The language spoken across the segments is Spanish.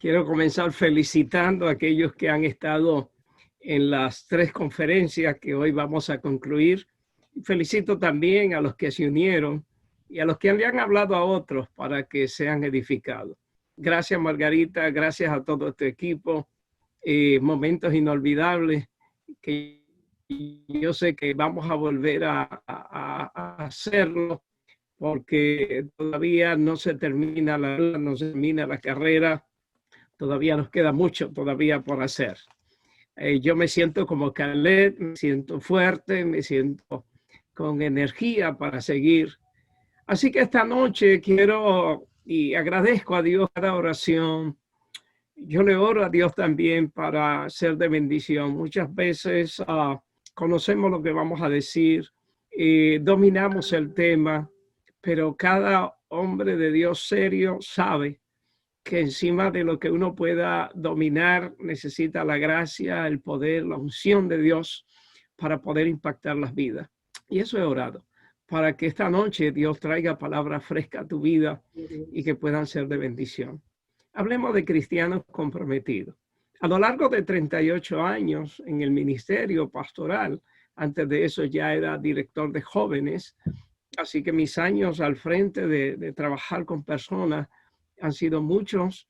Quiero comenzar felicitando a aquellos que han estado en las 3 conferencias que hoy vamos a concluir. Felicito también a los que se unieron y a los que le han hablado a otros para que sean edificados. Gracias, Margarita. Gracias a todo tu equipo. Momentos inolvidables que yo sé que vamos a volver a hacerlo porque todavía no se termina no se termina la carrera. Todavía nos queda mucho todavía por hacer. Yo me siento como Caleb, me siento fuerte, me siento con energía para seguir. Así que esta noche quiero y agradezco a Dios cada oración. Yo le oro a Dios también para ser de bendición. Muchas veces conocemos lo que vamos a decir, dominamos el tema, pero cada hombre de Dios serio sabe que encima de lo que uno pueda dominar necesita la gracia, el poder, la unción de Dios para poder impactar las vidas. Y eso he orado, para que esta noche Dios traiga palabras frescas a tu vida y que puedan ser de bendición. Hablemos de cristianos comprometidos. A lo largo de 38 años en el ministerio pastoral, antes de eso ya era director de jóvenes, así que mis años al frente de trabajar con personas han sido muchos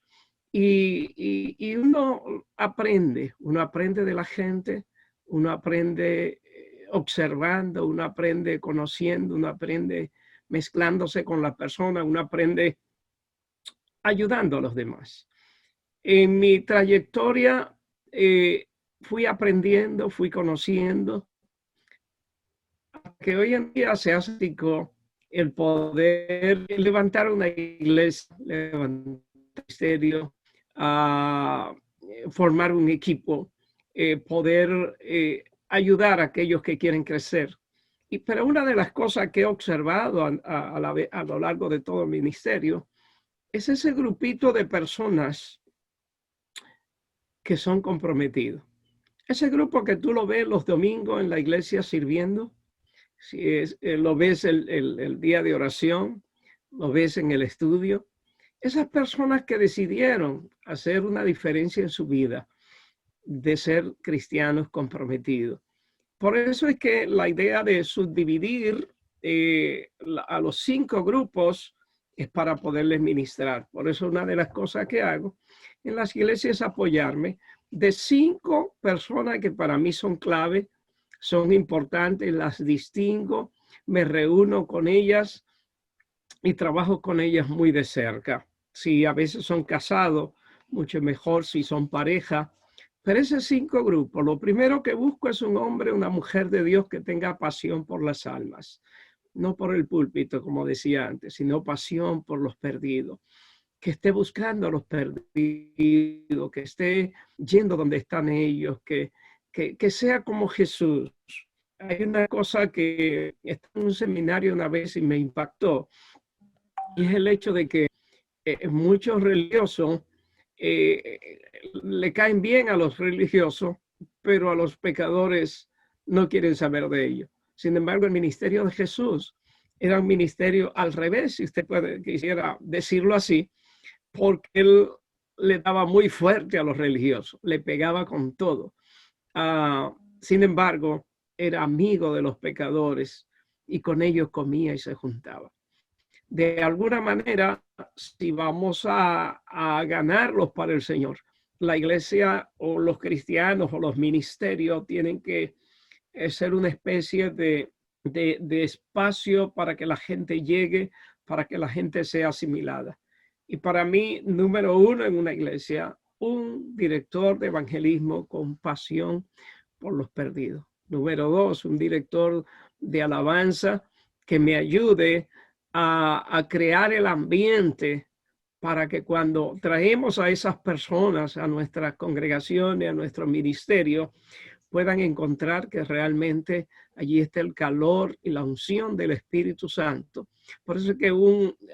y uno aprende de la gente, uno aprende observando, uno aprende conociendo, uno aprende mezclándose con la persona, uno aprende ayudando a los demás. En mi trayectoria fui aprendiendo, fui conociendo, que hoy en día se hace el poder levantar una iglesia, levantar un ministerio, formar un equipo, poder ayudar a aquellos que quieren crecer. Pero una de las cosas que he observado a lo largo de todo el ministerio es ese grupito de personas que son comprometidos. Ese grupo que tú lo ves los domingos en la iglesia sirviendo, si lo ves el día de oración, lo ves en el estudio. Esas personas que decidieron hacer una diferencia en su vida, de ser cristianos comprometidos. Por eso es que la idea de subdividir a los 5 grupos es para poderles ministrar. Por eso una de las cosas que hago en las iglesias es apoyarme de 5 personas que para mí son clave, son importantes, las distingo, me reúno con ellas y trabajo con ellas muy de cerca. Si a veces son casados, mucho mejor si son pareja. Pero esos 5 grupos, lo primero que busco es un hombre, una mujer de Dios que tenga pasión por las almas. No por el púlpito, como decía antes, sino pasión por los perdidos. Que esté buscando a los perdidos, que esté yendo donde están ellos, que sea como Jesús. Hay una cosa que estaba en un seminario una vez y me impactó, y es el hecho de que muchos religiosos le caen bien a los religiosos, pero a los pecadores no quieren saber de ellos. Sin embargo, el ministerio de Jesús era un ministerio al revés, si usted quisiera decirlo así, porque él le daba muy fuerte a los religiosos, le pegaba con todo. Sin embargo, era amigo de los pecadores y con ellos comía y se juntaba. De alguna manera, si vamos a ganarlos para el Señor, la iglesia o los cristianos o los ministerios tienen que ser una especie de espacio para que la gente llegue, para que la gente sea asimilada. Y para mí, número 1 en una iglesia, un director de evangelismo con pasión por los perdidos. Número 2, un director de alabanza que me ayude a crear el ambiente para que cuando traemos a esas personas a nuestras congregaciones, a nuestro ministerio, puedan encontrar que realmente allí está el calor y la unción del Espíritu Santo. Por eso es que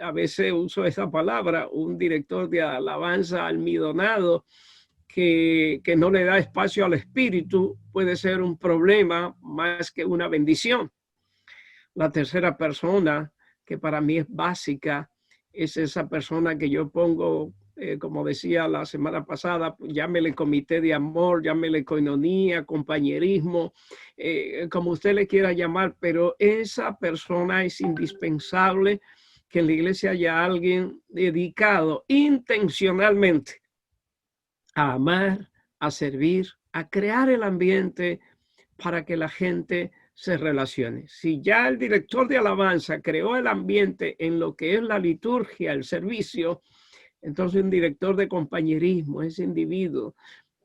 a veces uso esa palabra, un director de alabanza almidonado que no le da espacio al Espíritu puede ser un problema más que una bendición. La tercera persona, que para mí es básica, es esa persona que yo pongo como decía la semana pasada, llámele comité de amor, llámele coinonía, compañerismo, como usted le quiera llamar, pero esa persona es indispensable que en la iglesia haya alguien dedicado intencionalmente a amar, a servir, a crear el ambiente para que la gente se relacione. Si ya el director de alabanza creó el ambiente en lo que es la liturgia, el servicio, entonces un director de compañerismo, ese individuo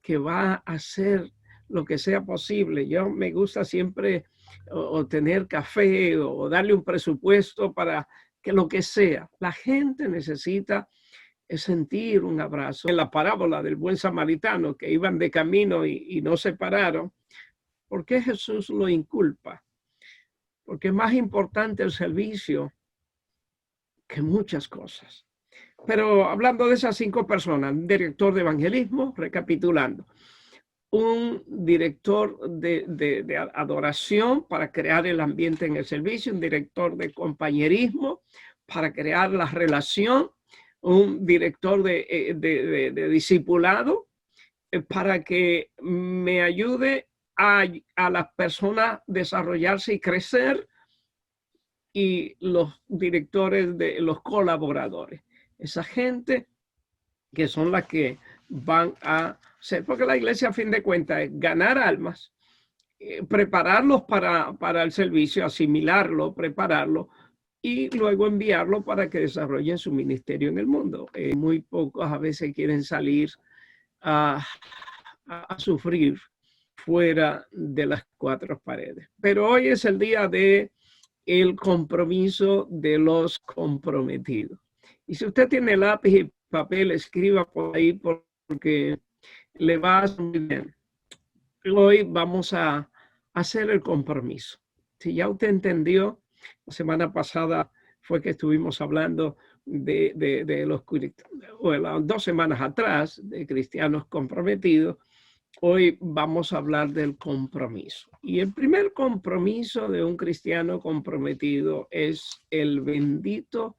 que va a hacer lo que sea posible. Yo me gusta siempre o tener café o darle un presupuesto para que lo que sea. La gente necesita sentir un abrazo. En la parábola del buen samaritano, que iban de camino y no se pararon, ¿por qué Jesús lo inculpa? Porque es más importante el servicio que muchas cosas. Pero hablando de esas 5 personas, un director de evangelismo, recapitulando, un director de adoración para crear el ambiente en el servicio, un director de compañerismo para crear la relación, un director de discipulado para que me ayude a las personas desarrollarse y crecer, y los directores de los colaboradores. Esa gente que son las que van a ser, porque la iglesia a fin de cuentas es ganar almas, prepararlos para el servicio, asimilarlo, prepararlo y luego enviarlo para que desarrollen su ministerio en el mundo. Muy pocos a veces quieren salir a sufrir fuera de las 4 paredes. Pero hoy es el día de el compromiso de los comprometidos. Y si usted tiene lápiz y papel, escriba por ahí porque le va a hacer muy bien. Hoy vamos a hacer el compromiso. Si ya usted entendió, la semana pasada fue que estuvimos hablando de los, o las 2 semanas atrás, de cristianos comprometidos. Hoy vamos a hablar del compromiso. Y el primer compromiso de un cristiano comprometido es el bendito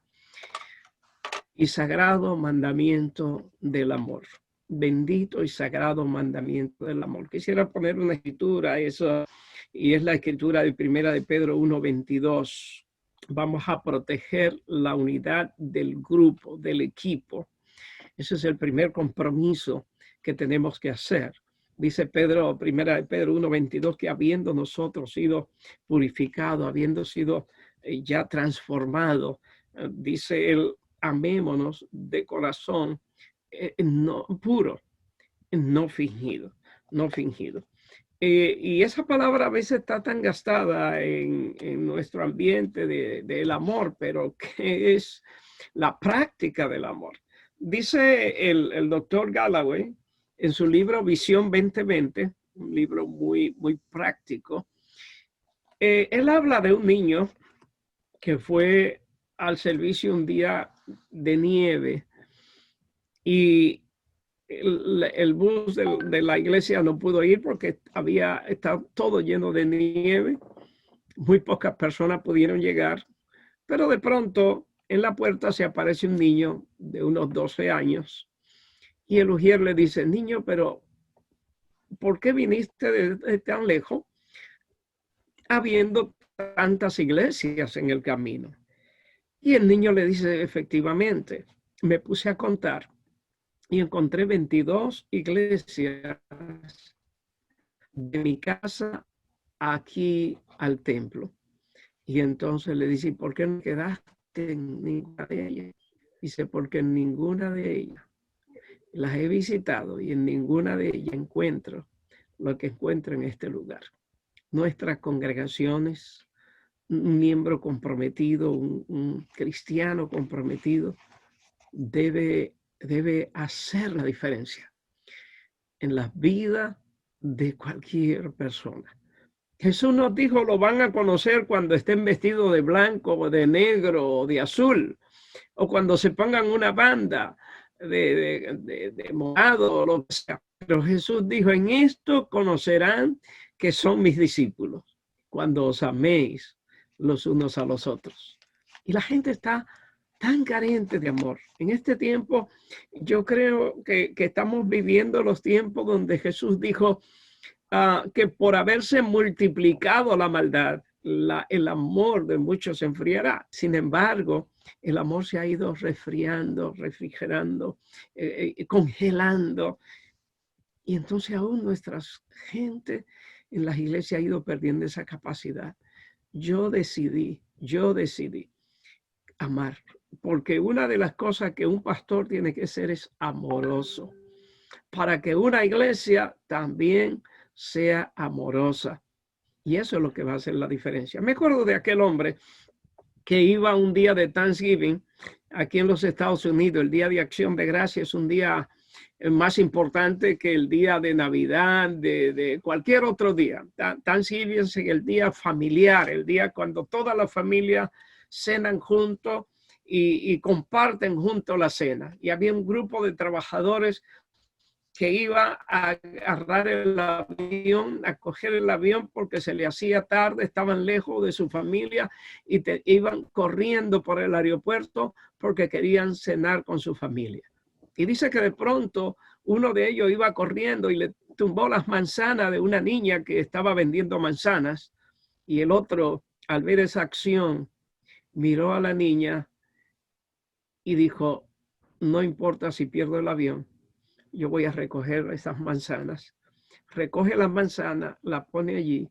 y sagrado mandamiento del amor. Bendito y sagrado mandamiento del amor. Quisiera poner una escritura, eso, y es la escritura de 1 de Pedro 1:22. Vamos a proteger la unidad del grupo, del equipo. Ese es el primer compromiso que tenemos que hacer. Dice Pedro, 1 de Pedro 1:22, que habiendo nosotros sido purificados, habiendo sido ya transformados, dice él, amémonos de corazón no, puro, no fingido, no fingido. Y esa palabra a veces está tan gastada en nuestro ambiente del amor, pero ¿qué es la práctica del amor? Dice el doctor Galloway en su libro Visión 2020, un libro muy, muy práctico. Él habla de un niño que fue al servicio un día de nieve y el bus de la iglesia no pudo ir porque estaba todo lleno de nieve. Muy pocas personas pudieron llegar, pero de pronto en la puerta se aparece un niño de unos 12 años y el ujier le dice, niño, pero ¿por qué viniste de tan lejos habiendo tantas iglesias en el camino? Y el niño le dice, efectivamente, me puse a contar y encontré 22 iglesias de mi casa aquí al templo. Y entonces le dice, ¿por qué no quedaste en ninguna de ellas? Dice, porque en ninguna de ellas las he visitado y en ninguna de ellas encuentro lo que encuentro en este lugar. Nuestras congregaciones, un miembro comprometido, un cristiano comprometido, debe hacer la diferencia en la vida de cualquier persona. Jesús nos dijo, lo van a conocer cuando estén vestidos de blanco, o de negro, o de azul, o cuando se pongan una banda de morado, o lo que sea. Pero Jesús dijo, en esto conocerán que son mis discípulos, cuando os améis los unos a los otros. Y la gente está tan carentes de amor. En este tiempo, yo creo que estamos viviendo los tiempos donde Jesús dijo que por haberse multiplicado la maldad, el amor de muchos se enfriará. Sin embargo, el amor se ha ido resfriando, refrigerando, congelando. Y entonces aún nuestra gente en las iglesias ha ido perdiendo esa capacidad. Yo decidí amar, porque una de las cosas que un pastor tiene que ser es amoroso, para que una iglesia también sea amorosa. Y eso es lo que va a hacer la diferencia. Me acuerdo de aquel hombre que iba un día de Thanksgiving aquí en los Estados Unidos. El Día de Acción de Gracias es un día más importante que el día de Navidad, de cualquier otro día. Thanksgiving es el día familiar, el día cuando toda la familia cenan juntos y comparten juntos la cena. Y había un grupo de trabajadores que iba a agarrar el avión, a coger el avión porque se le hacía tarde, estaban lejos de su familia y iban corriendo por el aeropuerto porque querían cenar con su familia. Y dice que de pronto uno de ellos iba corriendo y le tumbó las manzanas de una niña que estaba vendiendo manzanas, y el otro, al ver esa acción, miró a la niña y dijo: no importa si pierdo el avión, yo voy a recoger esas manzanas. Recoge las manzanas, la pone allí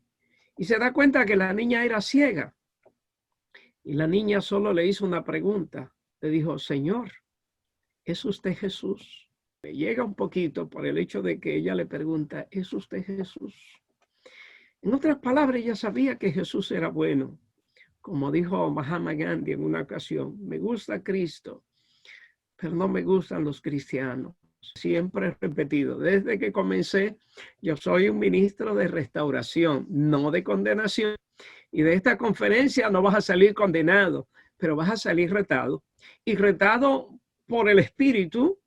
y se da cuenta que la niña era ciega. Y la niña solo le hizo una pregunta. Le dijo: Señor, ¿es usted Jesús? Me llega un poquito por el hecho de que ella le pregunta: ¿es usted Jesús? En otras palabras, ella sabía que Jesús era bueno. Como dijo Mahatma Gandhi en una ocasión: me gusta Cristo, pero no me gustan los cristianos. Siempre he repetido, desde que comencé, yo soy un ministro de restauración, no de condenación. Y de esta conferencia no vas a salir condenado, pero vas a salir retado. Y retado por el Espíritu.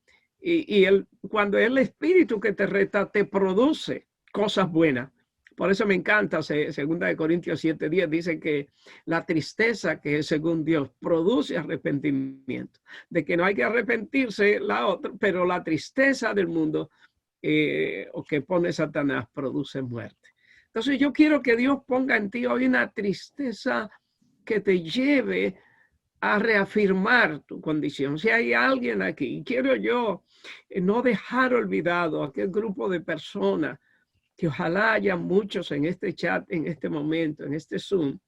Cuando es el Espíritu que te reta, te produce cosas buenas. Por eso me encanta, 2 Corintios 7:10 dice que la tristeza, que es según Dios, produce arrepentimiento. De que no hay que arrepentirse la otra, pero la tristeza del mundo o que pone Satanás produce muerte. Entonces yo quiero que Dios ponga en ti hoy una tristeza que te lleve a reafirmar tu condición. Si hay alguien aquí, quiero yo no dejar olvidado a aquel grupo de personas, que ojalá haya muchos en este chat, en este momento, en este Zoom,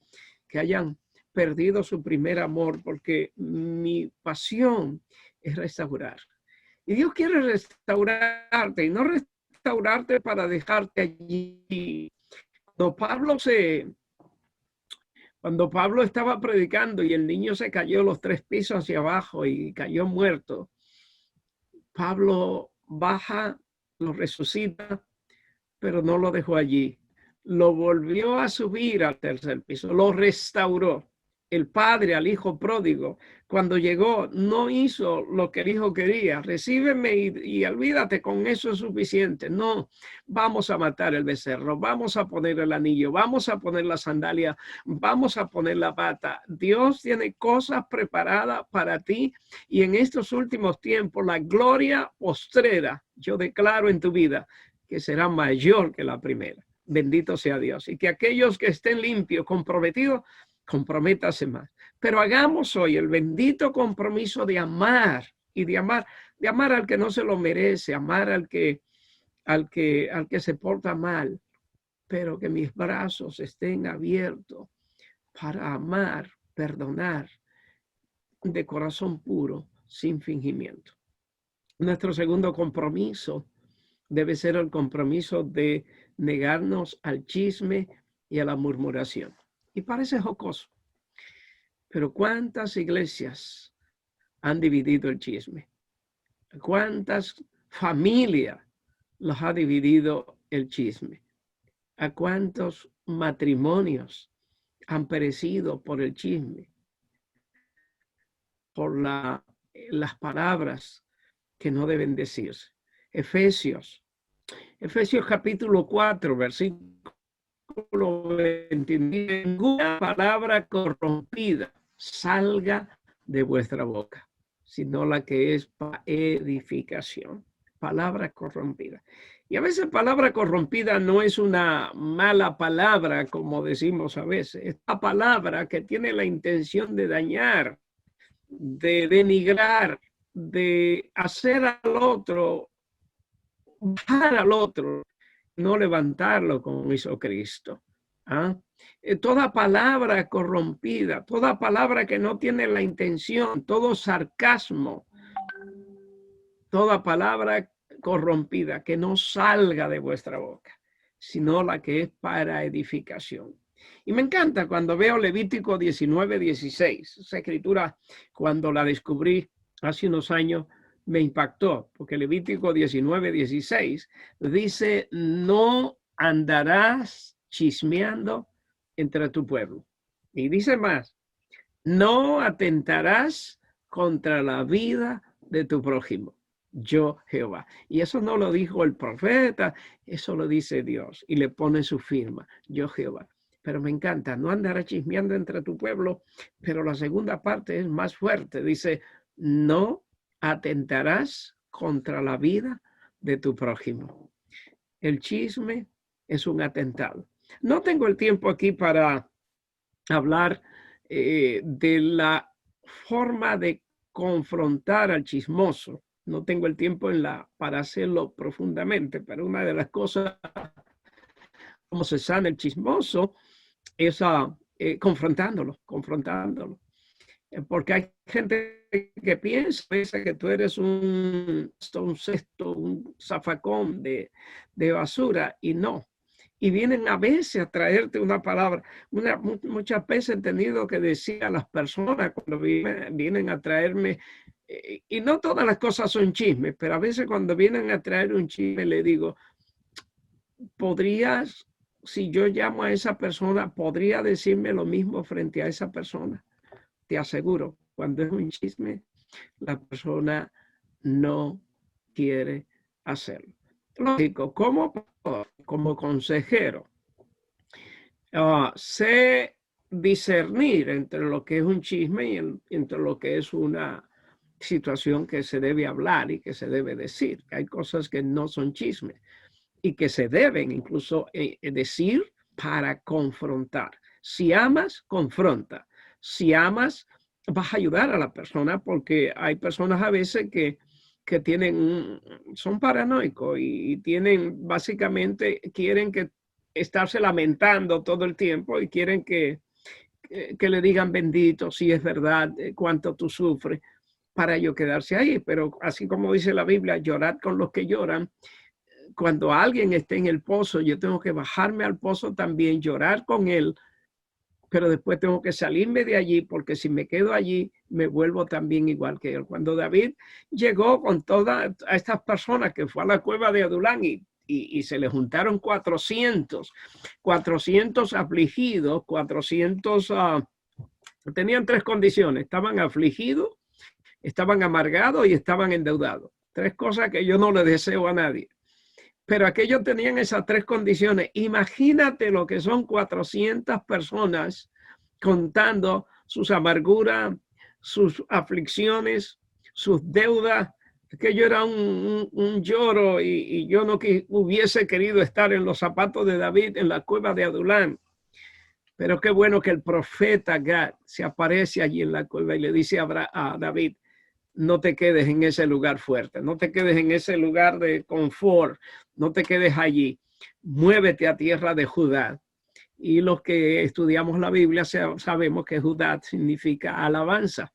que hayan perdido su primer amor, porque mi pasión es restaurar. Y Dios quiere restaurarte, y no restaurarte para dejarte allí. Cuando Pablo estaba predicando y el niño se cayó los 3 pisos hacia abajo y cayó muerto, Pablo baja, lo resucita, pero no lo dejó allí. Lo volvió a subir al 3er piso, lo restauró. El padre al hijo pródigo, cuando llegó, no hizo lo que el hijo quería. Recíbeme y olvídate, con eso es suficiente. No, vamos a matar el becerro, vamos a poner el anillo, vamos a poner la sandalia, vamos a poner la bata. Dios tiene cosas preparadas para ti, y en estos últimos tiempos la gloria postrera, yo declaro en tu vida, que será mayor que la primera. Bendito sea Dios. Y que aquellos que estén limpios, comprometidos, comprométase más. Pero hagamos hoy el bendito compromiso de amar, y de amar al que no se lo merece, amar al que se porta mal, pero que mis brazos estén abiertos para amar, perdonar de corazón puro, sin fingimiento. Nuestro segundo compromiso debe ser el compromiso de negarnos al chisme y a la murmuración. Y parece jocoso, pero ¿cuántas iglesias han dividido el chisme? ¿Cuántas familias los ha dividido el chisme? ¿A cuántos matrimonios han perecido por el chisme? Por las palabras que no deben decirse. Efesios capítulo 4, versículo 20. Ninguna palabra corrompida salga de vuestra boca, sino la que es para edificación. Palabra corrompida. Y a veces palabra corrompida no es una mala palabra, como decimos a veces. Es una palabra que tiene la intención de dañar, de denigrar, de hacer al otro, bajar al otro, no levantarlo como hizo Cristo. ¿Ah? Toda palabra corrompida, toda palabra que no tiene la intención, todo sarcasmo, toda palabra corrompida que no salga de vuestra boca, sino la que es para edificación. Y me encanta cuando veo Levítico 19:16. Esa escritura, cuando la descubrí hace unos años, me impactó, porque Levítico 19:16 dice: no andarás chismeando entre tu pueblo. Y dice más: no atentarás contra la vida de tu prójimo. Yo, Jehová. Y eso no lo dijo el profeta, eso lo dice Dios y le pone su firma. Yo, Jehová. Pero me encanta, no andarás chismeando entre tu pueblo, pero la segunda parte es más fuerte. Dice: no atentarás contra la vida de tu prójimo. El chisme es un atentado. No tengo el tiempo aquí para hablar de la forma de confrontar al chismoso. No tengo el tiempo para hacerlo profundamente, pero una de las cosas como se sana el chismoso es confrontándolo. Porque hay gente que piensa que tú eres un cesto, un zafacón de basura, y no. Y vienen a veces a traerte una palabra. Muchas veces he tenido que decir a las personas cuando vienen a traerme, y no todas las cosas son chismes, pero a veces cuando vienen a traer un chisme le digo: ¿podrías, si yo llamo a esa persona, podría decirme lo mismo frente a esa persona? Te aseguro, cuando es un chisme, la persona no quiere hacerlo. Lógico, como consejero, sé discernir entre lo que es un chisme y entre lo que es una situación que se debe hablar y que se debe decir. Hay cosas que no son chismes y que se deben incluso decir para confrontar. Si amas, confronta. Si amas, vas a ayudar a la persona, porque hay personas a veces que son paranoicos y tienen, básicamente, quieren estarse lamentando todo el tiempo y quieren que le digan bendito, si es verdad, cuánto tú sufres, para ellos quedarse ahí. Pero así como dice la Biblia, llorad con los que lloran. Cuando alguien esté en el pozo, yo tengo que bajarme al pozo también, llorar con él, pero después tengo que salirme de allí, porque si me quedo allí, me vuelvo también igual que él. Cuando David llegó con todas estas personas, que fue a la cueva de Adulán y se le juntaron 400 afligidos, 400, tenían tres condiciones: estaban afligidos, estaban amargados y estaban endeudados. Tres cosas que yo no le deseo a nadie. Pero aquellos tenían esas tres condiciones. Imagínate lo que son 400 personas contando sus amarguras, sus aflicciones, sus deudas. Aquello era un lloro, y yo no hubiese querido estar en los zapatos de David en la cueva de Adulán. Pero qué bueno que el profeta Gad se aparece allí en la cueva y le dice a David: no te quedes en ese lugar fuerte, no te quedes en ese lugar de confort, no te quedes allí, muévete a tierra de Judá. Y los que estudiamos la Biblia sabemos que Judá significa alabanza.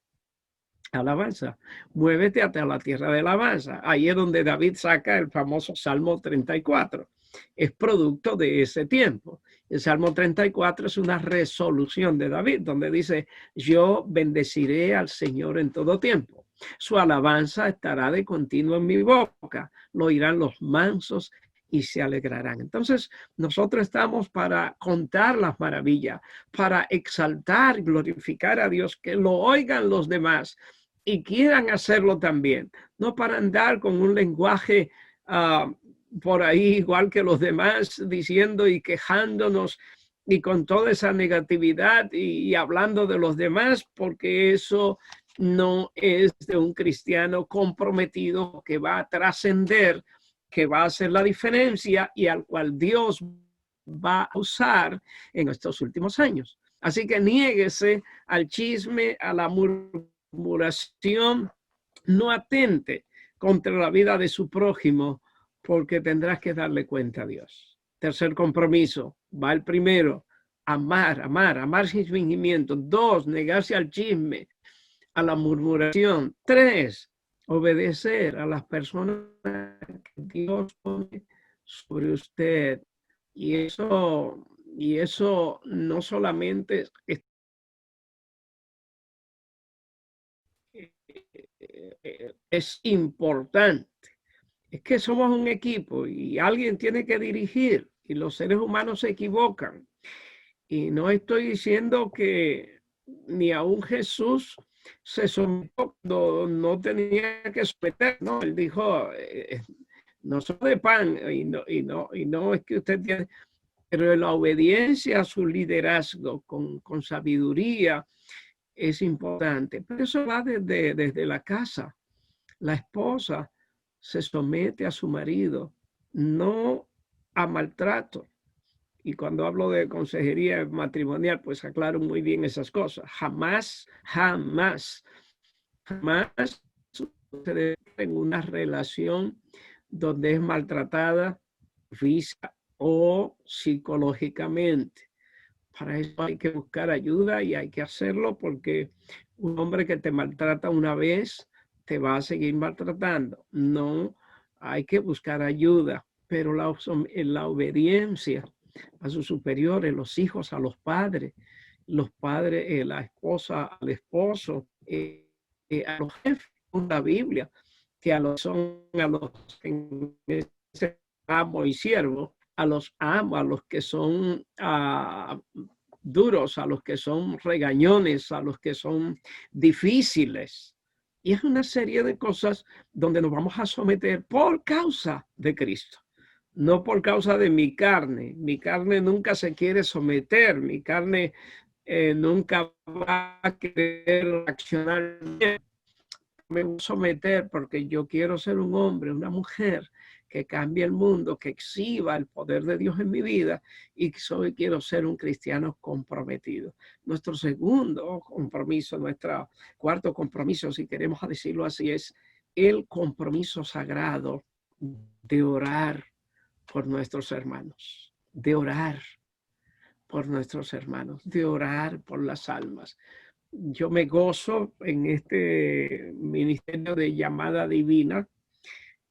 Alabanza, muévete hasta la tierra de alabanza. Ahí es donde David saca el famoso Salmo 34. Es producto de ese tiempo. El Salmo 34 es una resolución de David, donde dice: yo bendeciré al Señor en todo tiempo. Su alabanza estará de continuo en mi boca. Lo oirán los mansos y se alegrarán. Entonces, nosotros estamos para contar las maravillas, para exaltar y glorificar a Dios, que lo oigan los demás y quieran hacerlo también. No para andar con un lenguaje por ahí igual que los demás, diciendo y quejándonos y con toda esa negatividad y hablando de los demás, porque eso no es de un cristiano comprometido que va a trascender, que va a hacer la diferencia y al cual Dios va a usar en estos últimos años. Así que niéguese al chisme, a la murmuración, no atente contra la vida de su prójimo, porque tendrás que darle cuenta a Dios. Tercer compromiso, va el primero, amar sin fingimiento. 2, negarse al chisme, a la murmuración. 3, obedecer a las personas que Dios pone sobre usted. Y eso no solamente es importante, es que somos un equipo y alguien tiene que dirigir y los seres humanos se equivocan. Y no estoy diciendo que ni aún Jesús se sometió cuando no tenía que someter, ¿no? Él dijo, no soy de pan y no es que usted tiene, pero la obediencia a su liderazgo con sabiduría es importante. Pero eso va desde la casa. La esposa se somete a su marido, no a maltrato. Y cuando hablo de consejería matrimonial, pues aclaro muy bien esas cosas. Jamás se debe en una relación donde es maltratada física o psicológicamente. Para eso hay que buscar ayuda y hay que hacerlo porque un hombre que te maltrata una vez te va a seguir maltratando. No, hay que buscar ayuda, pero la obediencia a sus superiores, los hijos a los padres, la esposa al esposo, a los jefes, la Biblia, que a los amo y siervo, a los amo, a los que son duros, a los que son regañones, a los que son difíciles. Y es una serie de cosas donde nos vamos a someter por causa de Cristo, no por causa de mi carne. Mi carne nunca se quiere someter, mi carne nunca va a querer accionar bien. Me voy a someter porque yo quiero ser un hombre, una mujer que cambie el mundo, que exhiba el poder de Dios en mi vida y quiero ser un cristiano comprometido. Nuestro segundo compromiso, nuestro cuarto compromiso, si queremos decirlo así, es el compromiso sagrado de orar por nuestros hermanos, de orar por nuestros hermanos, de orar por las almas. Yo me gozo en este ministerio de llamada divina.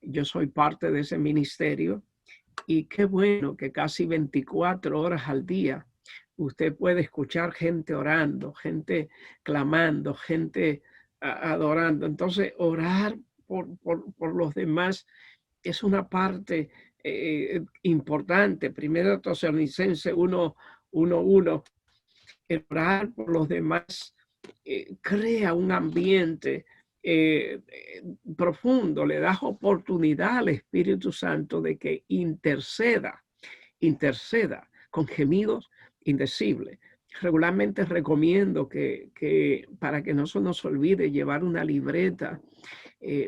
Yo soy parte de ese ministerio y qué bueno que casi 24 horas al día usted puede escuchar gente orando, gente clamando, gente adorando. Entonces, orar por los demás es una parte importante. Primero Tesalonicenses 1:1, orar por los demás crea un ambiente profundo, le das oportunidad al Espíritu Santo de que interceda con gemidos indecibles. Regularmente recomiendo que para que no se nos olvide llevar una libreta,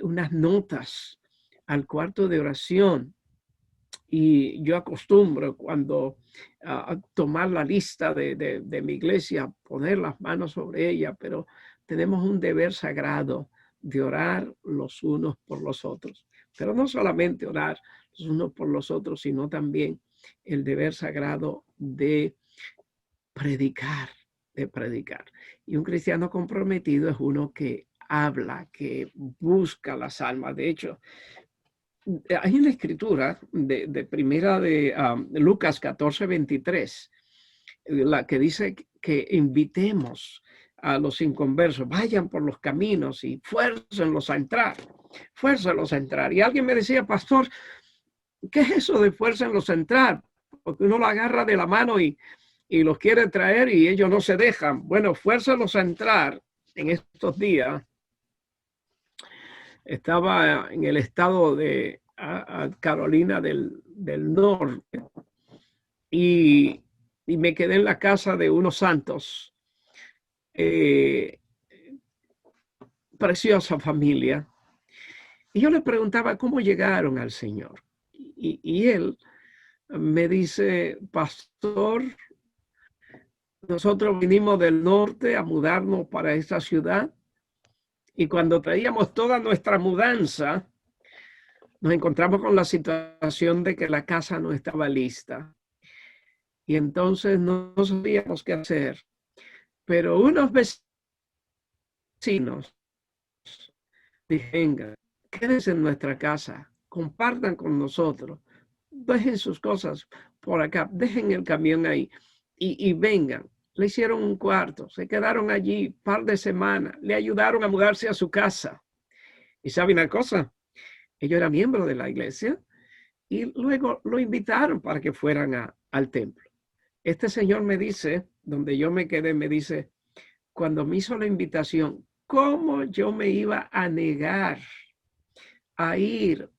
unas notas al cuarto de oración. Y yo acostumbro cuando tomar la lista de mi iglesia, poner las manos sobre ella, pero tenemos un deber sagrado de orar los unos por los otros. Pero no solamente orar los unos por los otros, sino también el deber sagrado de predicar, de predicar. Y un cristiano comprometido es uno que habla, que busca las almas. De hecho, hay una escritura de primera de Lucas 14:23, la que dice que invitemos a los inconversos, vayan por los caminos y fuércenlos a entrar, fuércenlos a entrar. Y alguien me decía, pastor, ¿qué es eso de fuércenlos a entrar? Porque uno lo agarra de la mano y los quiere traer y ellos no se dejan. Bueno, fuércenlos a entrar. En estos días estaba en el estado de Carolina del Norte y me quedé en la casa de unos santos preciosa familia. Y yo le preguntaba cómo llegaron al Señor. Y él me dice, pastor, nosotros vinimos del norte a mudarnos para esta ciudad. Y cuando traíamos toda nuestra mudanza, nos encontramos con la situación de que la casa no estaba lista. Y entonces no sabíamos qué hacer. Pero unos vecinos dijeron, venga, quédense en nuestra casa, compartan con nosotros, dejen sus cosas por acá, dejen el camión ahí y vengan. Le hicieron un cuarto, se quedaron allí un par de semanas, le ayudaron a mudarse a su casa. Y ¿saben una cosa? Ellos eran miembros de la iglesia y luego lo invitaron para que fueran al templo. Este señor me dice, donde yo me quedé, me dice, cuando me hizo la invitación, ¿cómo yo me iba a negar a ir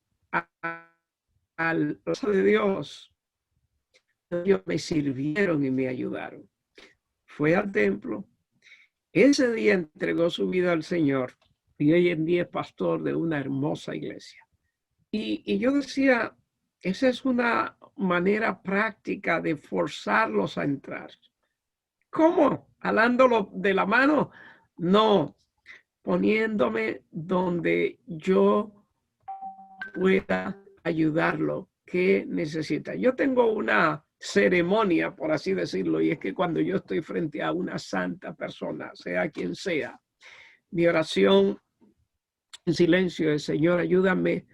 al casa de Dios? Ellos me sirvieron y me ayudaron. Fue al templo. Ese día entregó su vida al Señor y hoy en día es pastor de una hermosa iglesia. Y yo decía, esa es una manera práctica de forzarlos a entrar. ¿Cómo? ¿Jalándolo de la mano? No, poniéndome donde yo pueda ayudarlo. ¿Qué necesita? Yo tengo una ceremonia, por así decirlo, y es que cuando yo estoy frente a una santa persona, sea quien sea, mi oración en silencio es, Señor, ayúdame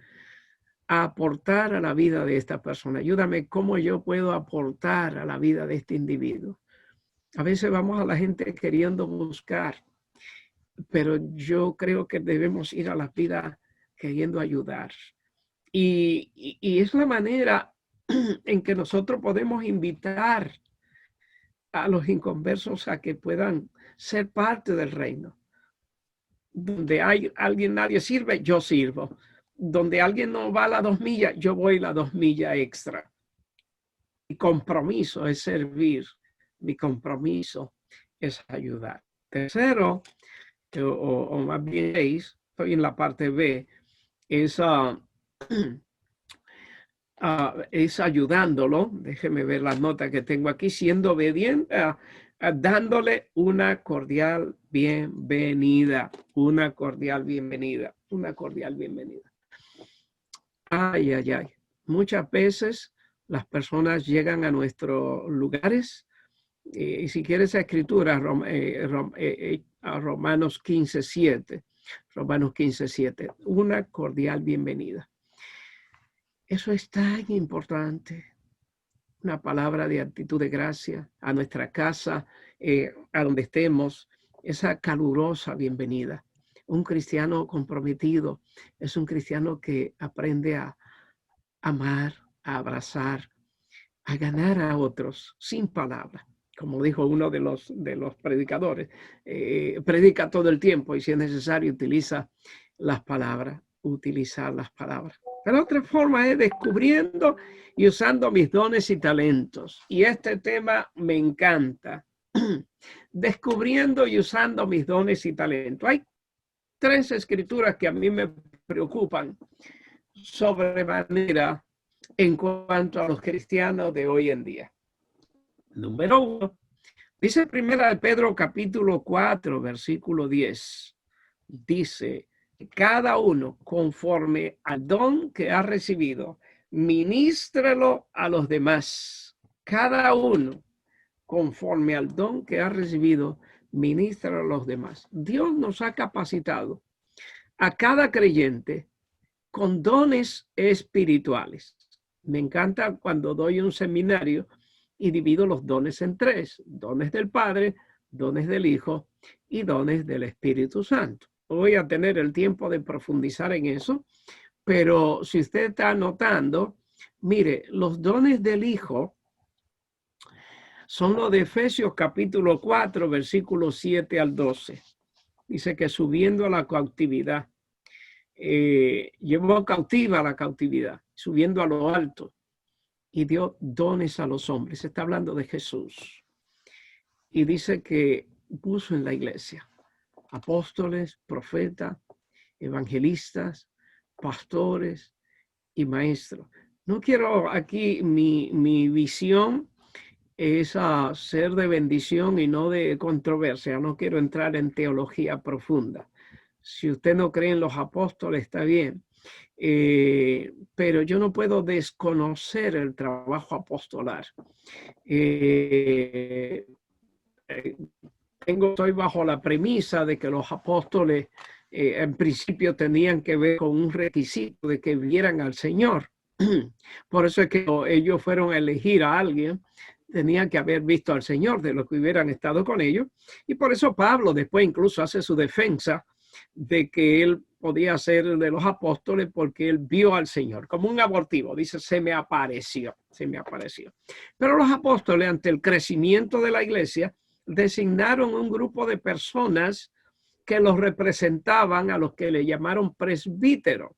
a aportar a la vida de esta persona. Ayúdame cómo yo puedo aportar a la vida de este individuo. A veces vamos a la gente queriendo buscar, pero yo creo que debemos ir a la vida queriendo ayudar. Y es la manera en que nosotros podemos invitar a los inconversos a que puedan ser parte del reino. Donde hay alguien, nadie sirve, yo sirvo. Donde alguien no va a las 2 millas, yo voy las 2 millas extra. Mi compromiso es servir. Mi compromiso es ayudar. Tercero, o más bien estoy en la parte B, es ayudándolo. Déjeme ver las notas que tengo aquí, siendo obediente, dándole una cordial bienvenida, una cordial bienvenida, una cordial bienvenida. Ay, ay, ay. Muchas veces las personas llegan a nuestros lugares y si quieres esa escritura, a Romanos 15:7, Romanos 15:7, una cordial bienvenida. Eso es tan importante. Una palabra de actitud de gracia a nuestra casa, a donde estemos, esa calurosa bienvenida. Un cristiano comprometido es un cristiano que aprende a amar, a abrazar, a ganar a otros sin palabras. Como dijo uno de los predicadores, predica todo el tiempo y si es necesario utiliza las palabras, utilizar las palabras. Pero otra forma es descubriendo y usando mis dones y talentos. Y este tema me encanta. Descubriendo y usando mis dones y talentos. Hay 3 escrituras que a mí me preocupan sobremanera en cuanto a los cristianos de hoy en día. Número 1, dice 1 Pedro capítulo 4, versículo 10. Dice, cada uno conforme al don que ha recibido, ministrelo a los demás. Cada uno conforme al don que ha recibido, ministrelo a los demás. Dios nos ha capacitado a cada creyente con dones espirituales. Me encanta cuando doy un seminario y divido los dones en 3, dones del Padre, dones del Hijo y dones del Espíritu Santo. Voy a tener el tiempo de profundizar en eso, pero si usted está anotando, mire, los dones del Hijo son los de Efesios capítulo 4, versículos 7 al 12. Dice que subiendo a la cautividad, llevó cautiva la cautividad, subiendo a lo alto y dio dones a los hombres. Se está hablando de Jesús. Y dice que puso en la iglesia apóstoles, profetas, evangelistas, pastores y maestros. No quiero aquí, mi visión es ser de bendición y no de controversia. No quiero entrar en teología profunda. Si usted no cree en los apóstoles, está bien. Pero yo no puedo desconocer el trabajo apostolar. Estoy bajo la premisa de que los apóstoles en principio tenían que ver con un requisito de que vieran al Señor. Por eso es que ellos fueron a elegir a alguien, tenían que haber visto al Señor de los que hubieran estado con ellos. Y por eso Pablo después incluso hace su defensa de que él podía ser de los apóstoles porque él vio al Señor como un abortivo. Dice, se me apareció. Pero los apóstoles, ante el crecimiento de la iglesia, designaron un grupo de personas que los representaban, a los que le llamaron presbíteros.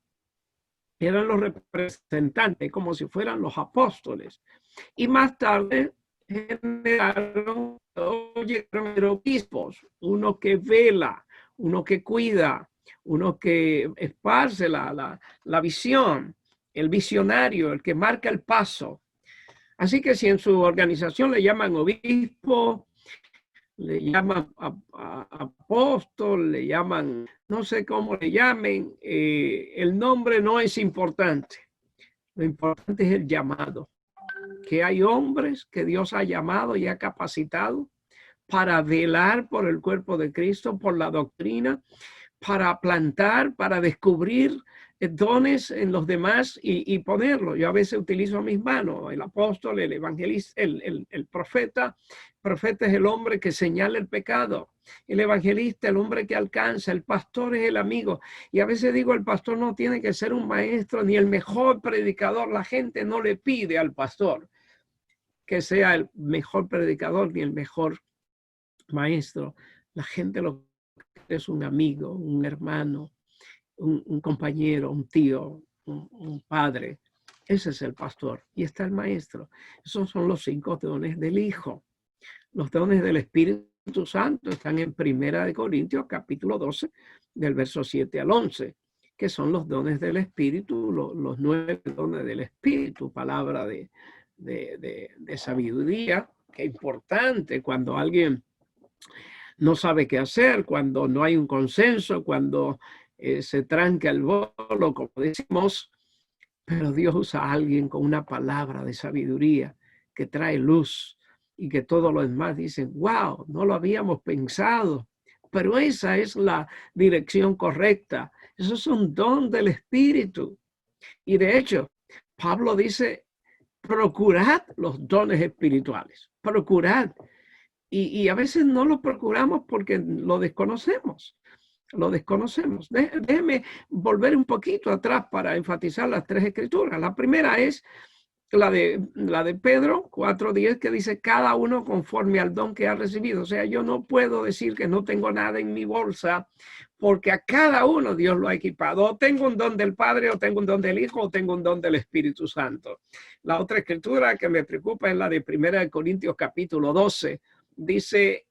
Eran los representantes, como si fueran los apóstoles. Y más tarde llegaron obispos, uno que vela, uno que cuida, uno que esparce la visión, el visionario, el que marca el paso. Así que si en su organización le llaman obispo, le llaman apóstol, le llaman, no sé cómo le llamen, el nombre no es importante. Lo importante es el llamado. Que hay hombres que Dios ha llamado y ha capacitado para velar por el cuerpo de Cristo, por la doctrina, para plantar, para descubrir dones en los demás y ponerlo. Yo a veces utilizo mis manos, el apóstol, el evangelista, el profeta. El profeta es el hombre que señala el pecado. El evangelista, el hombre que alcanza. El pastor es el amigo. Y a veces digo, el pastor no tiene que ser un maestro ni el mejor predicador. La gente no le pide al pastor que sea el mejor predicador ni el mejor maestro. La gente lo que es un amigo, un hermano, un compañero, un tío, un padre. Ese es el pastor. Y está el maestro. Esos son los 5 dones del Hijo. Los dones del Espíritu Santo están en 1 Corintios capítulo 12, del verso 7 al 11, que son los dones del Espíritu, los 9 dones del Espíritu, palabra de sabiduría, que es importante cuando alguien no sabe qué hacer, cuando no hay un consenso, cuando se tranca el bolo, como decimos, pero Dios usa a alguien con una palabra de sabiduría que trae luz y que todos los demás dicen, wow, no lo habíamos pensado, pero esa es la dirección correcta. Eso es un don del Espíritu. Y de hecho, Pablo dice, procurad los dones espirituales, procurad. Y a veces no lo procuramos porque lo desconocemos. Déjeme volver un poquito atrás para enfatizar las 3 escrituras. La primera es la de Pedro 4:10, que dice cada uno conforme al don que ha recibido. O sea, yo no puedo decir que no tengo nada en mi bolsa porque a cada uno Dios lo ha equipado. O tengo un don del Padre, o tengo un don del Hijo, o tengo un don del Espíritu Santo. La otra escritura que me preocupa es la de 1 Corintios capítulo 12. Dice,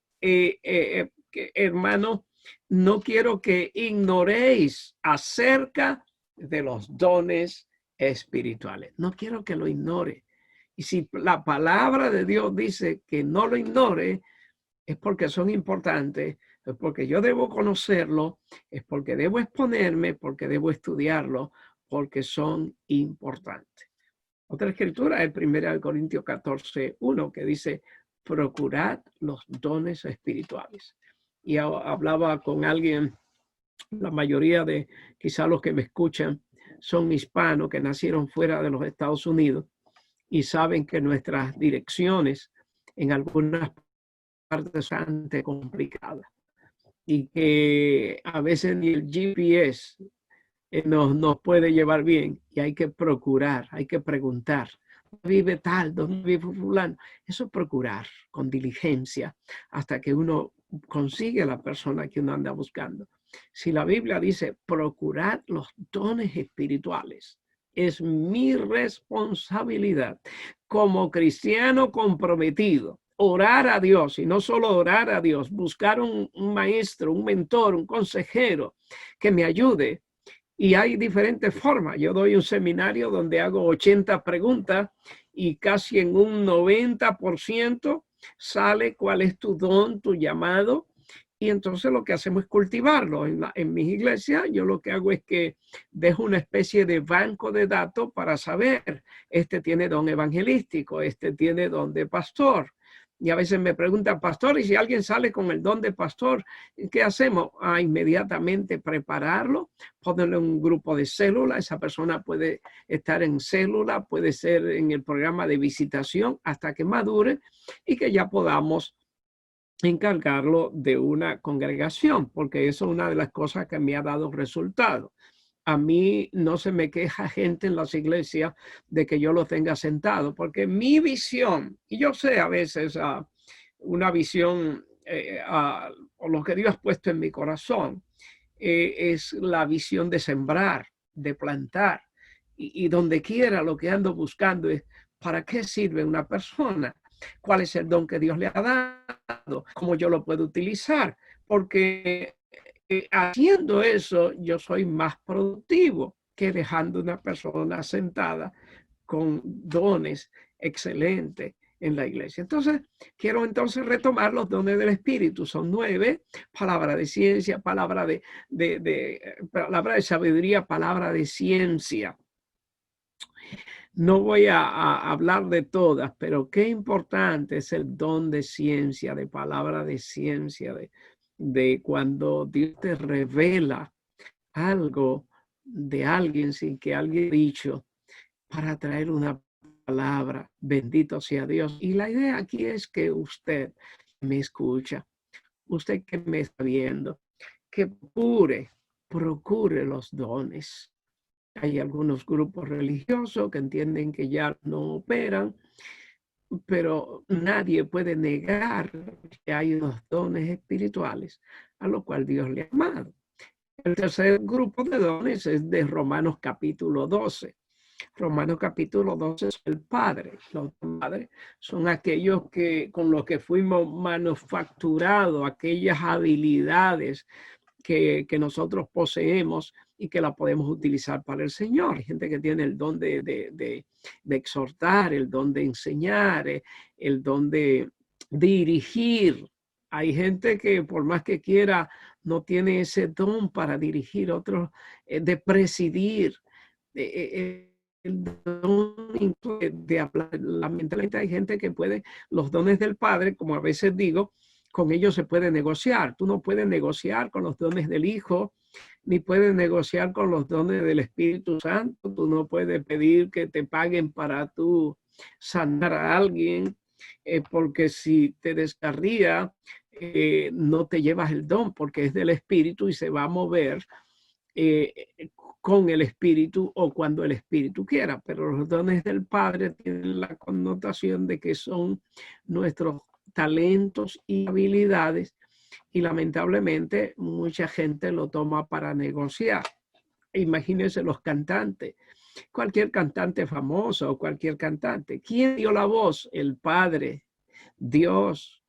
hermano, no quiero que ignoréis acerca de los dones espirituales. No quiero que lo ignore. Y si la palabra de Dios dice que no lo ignore, es porque son importantes, es porque yo debo conocerlo, es porque debo exponerme, porque debo estudiarlo, porque son importantes. Otra escritura es 1 Corintios 14:1, que dice, procurad los dones espirituales. Y hablaba con alguien, la mayoría de quizás los que me escuchan son hispanos que nacieron fuera de los Estados Unidos y saben que nuestras direcciones en algunas partes son bastante complicadas y que a veces ni el GPS nos puede llevar bien y hay que procurar, hay que preguntar. ¿Dónde vive tal? ¿Dónde vive fulano? Eso es procurar con diligencia hasta que uno consigue la persona que uno anda buscando. Si la Biblia dice procurad los dones espirituales, es mi responsabilidad como cristiano comprometido orar a Dios, y no solo orar a Dios, buscar un maestro, un mentor, un consejero que me ayude. Y hay diferentes formas. Yo doy un seminario donde hago 80 preguntas y casi en un 90% sale cuál es tu don, tu llamado. Y entonces lo que hacemos es cultivarlo. En mis iglesias yo lo que hago es que dejo una especie de banco de datos para saber, este tiene don evangelístico, este tiene don de pastor. Y a veces me preguntan, pastor, y si alguien sale con el don de pastor, ¿qué hacemos? Inmediatamente prepararlo, ponerlo en un grupo de célula. Esa persona puede estar en célula, puede ser en el programa de visitación hasta que madure y que ya podamos encargarlo de una congregación, porque eso es una de las cosas que me ha dado resultado. A mí no se me queja gente en las iglesias de que yo lo tenga sentado, porque mi visión, y yo sé a veces una visión o lo que Dios ha puesto en mi corazón, es la visión de sembrar, de plantar, y donde quiera lo que ando buscando es ¿para qué sirve una persona? ¿Cuál es el don que Dios le ha dado? ¿Cómo yo lo puedo utilizar? Porque haciendo eso yo soy más productivo que dejando una persona sentada con dones excelentes en la iglesia. Entonces, quiero entonces retomar los dones del Espíritu. Son 9: palabra de ciencia, palabra palabra de sabiduría, palabra de ciencia. No voy a hablar de todas, pero qué importante es el don de ciencia, de palabra de ciencia, de cuando Dios te revela algo de alguien sin que alguien haya dicho, para traer una palabra. Bendito sea Dios. Y la idea aquí es que usted me escucha, usted que me está viendo, que procure los dones. Hay algunos grupos religiosos que entienden que ya no operan, pero nadie puede negar que hay unos dones espirituales a los cuales Dios le ha llamado. El tercer grupo de dones es de Romanos capítulo 12. Romanos capítulo 12 es el Padre. Los padres son aquellos que con los que fuimos manufacturados, aquellas habilidades que nosotros poseemos y que la podemos utilizar para el Señor. Hay gente que tiene el don de exhortar, el don de enseñar, el don de dirigir. Hay gente que por más que quiera no tiene ese don para dirigir, otros de presidir. El don de hablar. Lamentablemente hay gente que puede, los dones del Padre, como a veces digo, con ellos se puede negociar. Tú no puedes negociar con los dones del Hijo, ni puedes negociar con los dones del Espíritu Santo. Tú no puedes pedir que te paguen para tú sanar a alguien, porque si te descarría, no te llevas el don, porque es del Espíritu y se va a mover con el Espíritu o cuando el Espíritu quiera. Pero los dones del Padre tienen la connotación de que son nuestros talentos y habilidades, y lamentablemente mucha gente lo toma para negociar. Imagínense los cantantes, cualquier cantante famoso o cualquier cantante. ¿Quién dio la voz? El Padre, Dios.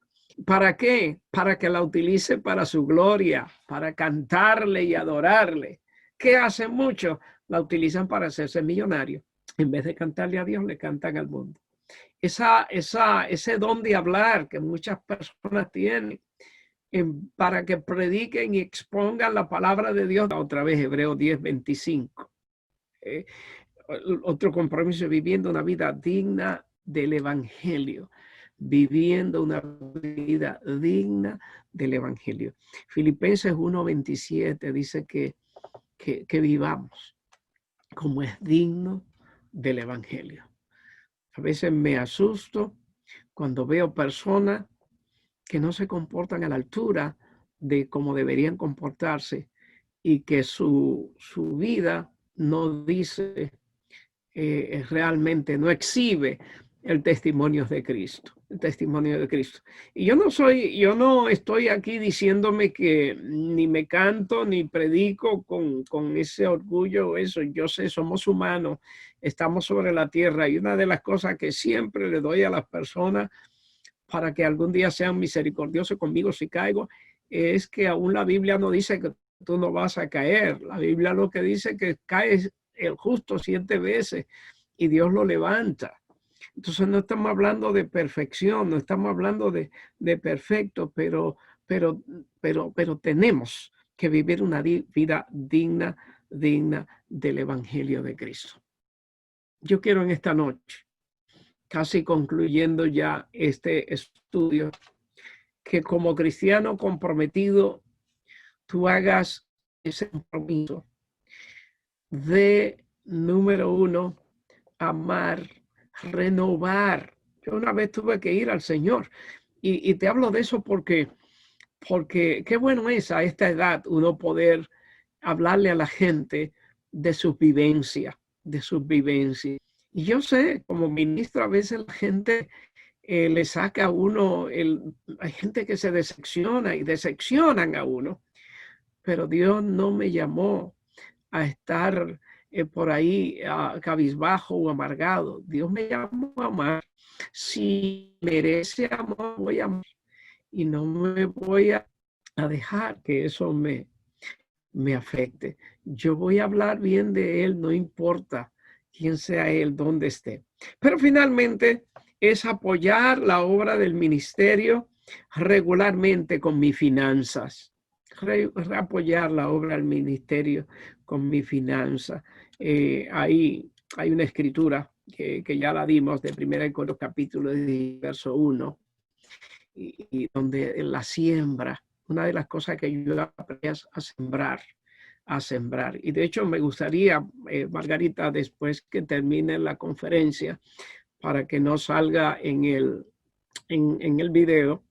¿Para qué? Para que la utilice para su gloria, para cantarle y adorarle. ¿Qué hacen muchos? La utilizan para hacerse millonario. En vez de cantarle a Dios, le cantan al mundo. Ese don de hablar que muchas personas tienen para que prediquen y expongan la palabra de Dios. Otra vez Hebreos 10:25. Otro compromiso, viviendo una vida digna del Evangelio. Viviendo una vida digna del Evangelio. Filipenses 1:27 dice que vivamos como es digno del Evangelio. A veces me asusto cuando veo personas que no se comportan a la altura de cómo deberían comportarse y que su vida no dice realmente, no exhibe el testimonio de Cristo, el testimonio de Cristo. Y yo no estoy aquí diciéndome que ni me canto ni predico con ese orgullo, eso. Yo sé, somos humanos, estamos sobre la tierra, y una de las cosas que siempre le doy a las personas para que algún día sean misericordiosos conmigo si caigo, es que aún la Biblia no dice que tú no vas a caer. La Biblia lo que dice es que cae el justo 7 veces y Dios lo levanta. Entonces no estamos hablando de perfección, no estamos hablando de perfecto, pero tenemos que vivir una vida digna del Evangelio de Cristo. Yo quiero en esta noche, casi concluyendo ya este estudio, que como cristiano comprometido, tú hagas ese compromiso de, número 1, amar, renovar. Yo una vez tuve que ir al Señor y te hablo de eso porque qué bueno es a esta edad uno poder hablarle a la gente de sus vivencias, Y yo sé, como ministro, a veces la gente le saca a uno, hay gente que se decepciona y decepcionan a uno, pero Dios no me llamó a estar por ahí cabizbajo o amargado. Dios me llamó a amar. Si merece amor, voy a amar y no me voy a dejar que eso me afecte. Yo voy a hablar bien de él, no importa quién sea él, dónde esté. Pero finalmente es apoyar la obra del ministerio regularmente con mis finanzas. Apoyar la obra del ministerio con mi finanza. Ahí hay una escritura que ya la dimos de 1 Corintios capítulo 10, verso 1, y donde la siembra, una de las cosas que ayuda es a sembrar. Y de hecho me gustaría, Margarita, después que termine la conferencia, para que no salga en el video,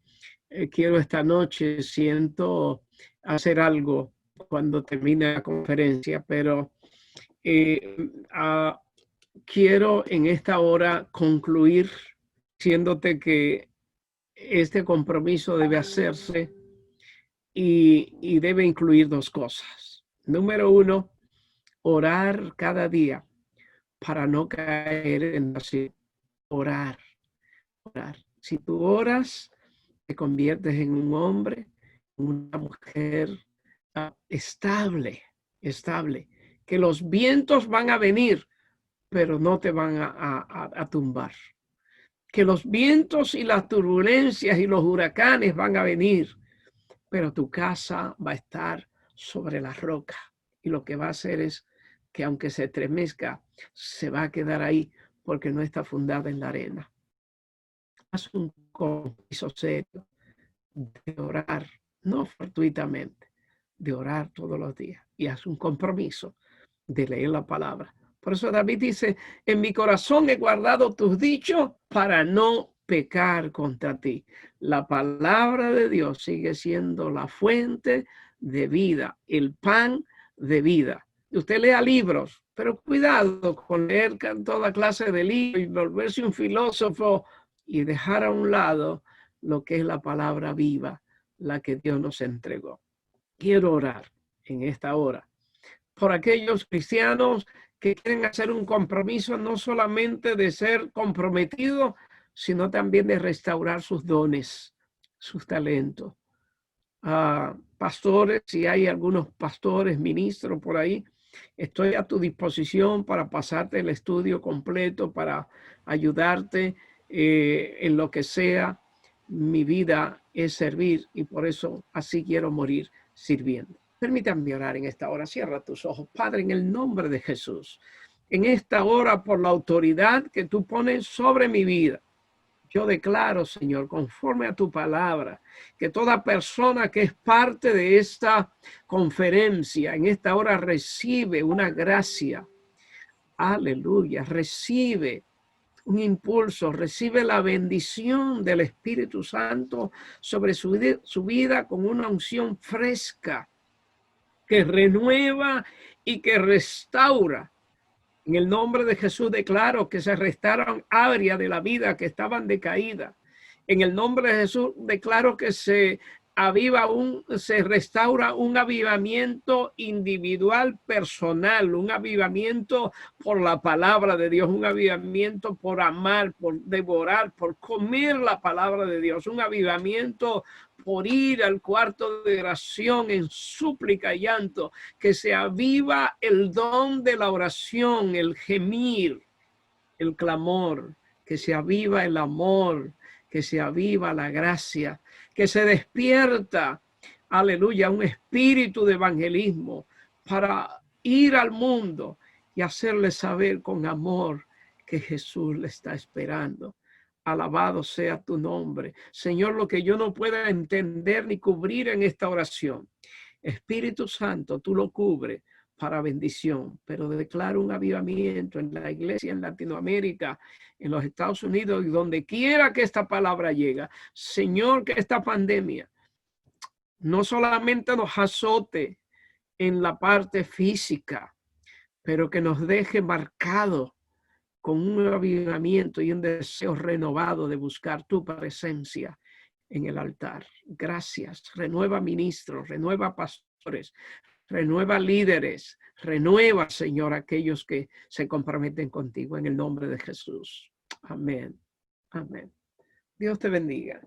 quiero esta noche, siento hacer algo cuando termine la conferencia, pero quiero en esta hora concluir diciéndote que este compromiso debe hacerse y debe incluir 2 cosas. Número 1, orar cada día para no caer en así. Orar. Si tú oras, te conviertes en un hombre, una mujer estable, que los vientos van a venir, pero no te van a tumbar. Que los vientos y las turbulencias y los huracanes van a venir, pero tu casa va a estar sobre la roca. Y lo que va a hacer es que aunque se estremezca, se va a quedar ahí porque no está fundada en la arena. Haz un compromiso serio de orar, no fortuitamente, de orar todos los días. Y haz un compromiso de leer la palabra. Por eso David dice, en mi corazón he guardado tus dichos para no pecar contra ti. La palabra de Dios sigue siendo la fuente de vida, el pan de vida. Usted lea libros, pero cuidado con leer toda clase de libros y volverse un filósofo y dejar a un lado lo que es la palabra viva, la que Dios nos entregó. Quiero orar en esta hora por aquellos cristianos que quieren hacer un compromiso no solamente de ser comprometidos, sino también de restaurar sus dones, sus talentos. Pastores, si hay algunos pastores, ministros por ahí, estoy a tu disposición para pasarte el estudio completo, para ayudarte en lo que sea. Mi vida es servir y por eso así quiero morir sirviendo. Permítanme orar en esta hora. Cierra tus ojos. Padre, en el nombre de Jesús, en esta hora, por la autoridad que tú pones sobre mi vida, yo declaro, Señor, conforme a tu palabra, que toda persona que es parte de esta conferencia en esta hora recibe una gracia. Aleluya. Recibe un impulso, recibe la bendición del Espíritu Santo sobre su vida con una unción fresca que renueva y que restaura. En el nombre de Jesús declaro que se restauraron áreas de la vida que estaban decaídas. En el nombre de Jesús declaro que se se restaura un avivamiento individual, personal, un avivamiento por la palabra de Dios, un avivamiento por amar, por devorar, por comer la palabra de Dios, un avivamiento por ir al cuarto de oración en súplica y llanto, que se aviva el don de la oración, el gemir, el clamor, que se aviva el amor, que se aviva la gracia, que se despierta, aleluya, un espíritu de evangelismo para ir al mundo y hacerle saber con amor que Jesús le está esperando. Alabado sea tu nombre. Señor, lo que yo no pueda entender ni cubrir en esta oración, Espíritu Santo, tú lo cubres para bendición, pero declaro un avivamiento en la iglesia en Latinoamérica, en los Estados Unidos y donde quiera que esta palabra llegue. Señor, que esta pandemia no solamente nos azote en la parte física, pero que nos deje marcado con un avivamiento y un deseo renovado de buscar tu presencia en el altar. Gracias. Renueva ministros, renueva pastores, renueva líderes, renueva, Señor, aquellos que se comprometen contigo en el nombre de Jesús. Amén. Amén. Dios te bendiga.